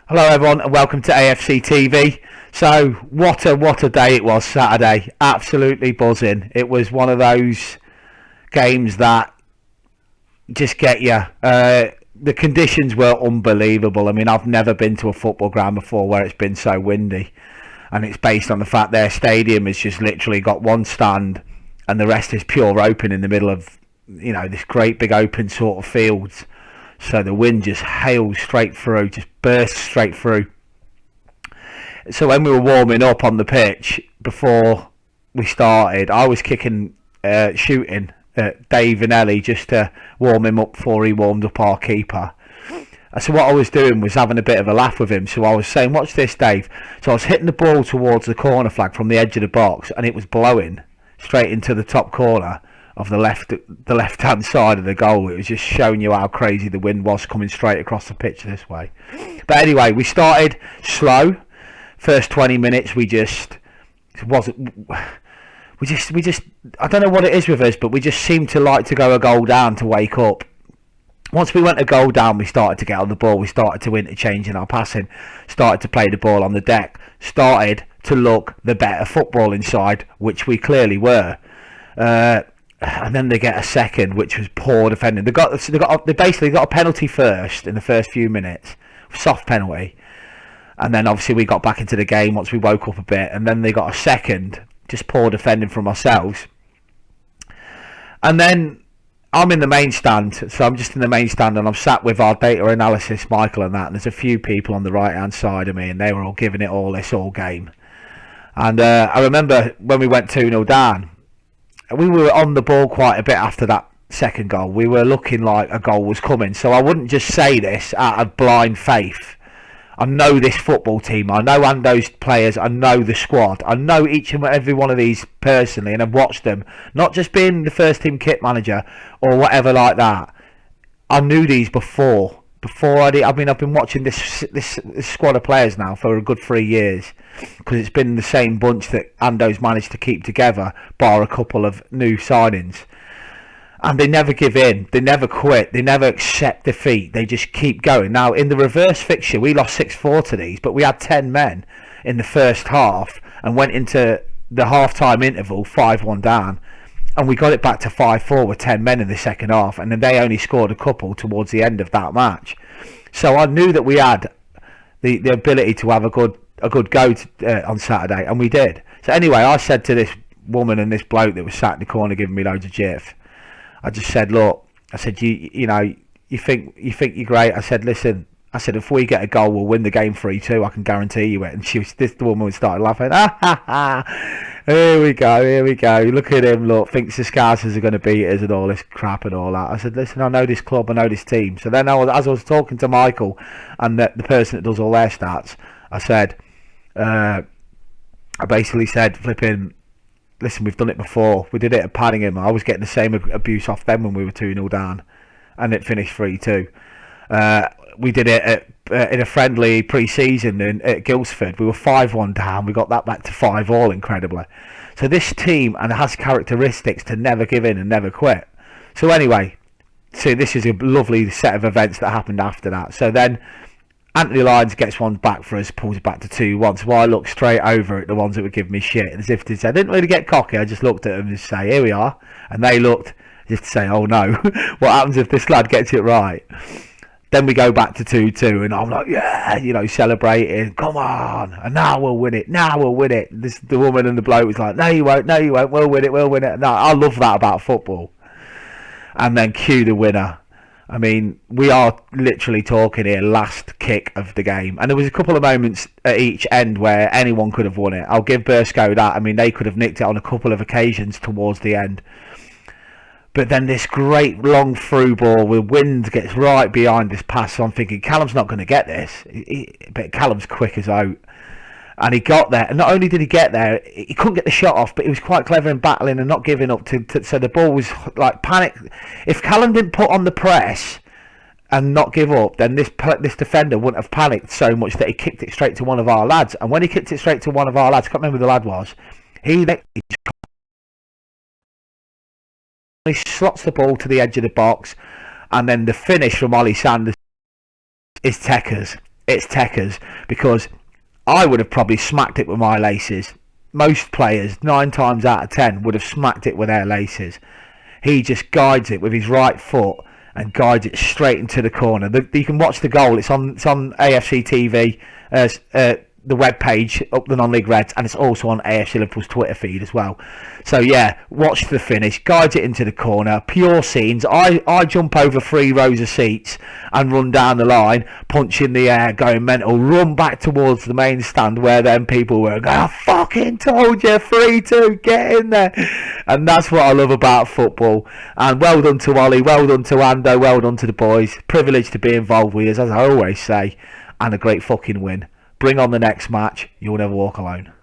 Hello everyone and welcome to AFC TV. So what a day it was Saturday. Absolutely buzzing. It was one of those games that just get you. The conditions were unbelievable. I mean, I've never been to a football ground before where it's been so windy. And it's based on the fact their stadium has just literally got one stand and the rest is pure open in the middle of, this great big open sort of fields. So the wind just hails straight through, just bursts straight through. So when we were warming up on the pitch before we started, I was shooting at Dave and Ellie just to warm him up before he warmed up our keeper. So what I was doing was having a bit of a laugh with him. So I was saying, watch this, Dave. So I was hitting the ball towards the corner flag from the edge of the box, and it was blowing straight into the top corner of the left-hand side of the goal. It was just showing you how crazy the wind was coming straight across the pitch this way. But anyway, we started slow. First 20 minutes, we just I don't know what it is with us, but we just seem to like to go a goal down to wake up. Once we went a goal down, we started to get on the ball. We started to interchange in our passing, started to play the ball on the deck, started to look the better football inside, which we clearly were. And then they get a second, which was poor defending. They basically got a penalty first in the first few minutes, soft penalty, and then obviously we got back into the game once we woke up a bit, and then they got a second, just poor defending from ourselves. And then I'm in the main stand, so I'm just in the main stand, and I'm sat with our data analysis, Michael, and that, and there's a few people on the right hand side of me, and they were all giving it all game. And I remember when we went 2-0 down. We were on the ball quite a bit after that second goal. We were looking like a goal was coming. So I wouldn't just say this out of blind faith. I know this football team. I know Ando's players. I know the squad. I know each and every one of these personally, and I've watched them. Not just being the first team kit manager or whatever like that. I knew these before. I've been watching this squad of players now for a good 3 years, because it's been the same bunch that Ando's managed to keep together, bar a couple of new signings. And they never give in, they never quit, they never accept defeat, they just keep going. Now, in the reverse fixture, we lost 6-4 to these, but we had 10 men in the first half and went into the half-time interval 5-1 down. And we got it back to 5-4 with 10 men in the second half, and then they only scored a couple towards the end of that match. So I knew that we had the ability to have a good go on Saturday, and we did. So anyway, I said to this woman and this bloke that was sat in the corner giving me loads of jiff, I just said, look, I said, you think you're great. I said, listen, I said, if we get a goal, we'll win the game 3-2. I can guarantee you it. And the woman started laughing. Here we go. Look at him. Look, thinks the Scousers are going to beat us and all this crap and all that. I said, listen, I know this club, I know this team. So then, as I was talking to Michael and the person that does all their stats, I said, I basically said, flipping, listen, we've done it before. We did it at Paddingham. I was getting the same abuse off them when we were 2-0 down, and it finished 3-2. We did it in a friendly pre-season at Guildford. We were 5-1 down. We got that back to 5-all, incredibly. So this team has characteristics to never give in and never quit. So anyway, this is a lovely set of events that happened after that. So then Anthony Lyons gets one back for us, pulls it back to 2-1. So I looked straight over at the ones that would give me shit, as if to say, I didn't really get cocky. I just looked at them and say, here we are. And they looked as if to say, oh no, what happens if this lad gets it right? Then we go back to 2-2, and I'm like, yeah, celebrating, come on, and now we'll win it. The woman and the bloke was like, no you won't, we'll win it. No, I love that about football. And then cue the winner. I mean, we are literally talking here last kick of the game, and there was a couple of moments at each end where anyone could have won it. I'll give Burscough that. I mean, they could have nicked it on a couple of occasions towards the end. But then this great long through ball with wind gets right behind this pass. So I'm thinking, Callum's not going to get this. But Callum's quick as out. And he got there. And not only did he get there, he couldn't get the shot off, but he was quite clever in battling and not giving up. So the ball was like panic. If Callum didn't put on the press and not give up, then this defender wouldn't have panicked so much that he kicked it straight to one of our lads. And when he kicked it straight to one of our lads, I can't remember who the lad was, he slots the ball to the edge of the box, and then the finish from Ollie Sanders is Tekker's. it's Tekker's, because I would have probably smacked it with my laces. Most players, 9 times out of 10, would have smacked it with their laces. He just guides it with his right foot and guides it straight into the corner. You can watch the goal. It's on AFC TV, the web page, up the non-league Reds, and it's also on AFC Liverpool's Twitter feed as well. So yeah, watch the finish, guides it into the corner, pure scenes. I jump over 3 rows of seats and run down the line, punch in the air, going mental, run back towards the main stand where them people were going, I fucking told you, 3-2, get in there. And that's what I love about football. And well done to Ollie, well done to Ando, well done to the boys. Privileged to be involved with us, as I always say, and a great fucking win. Bring on the next match. You'll never walk alone.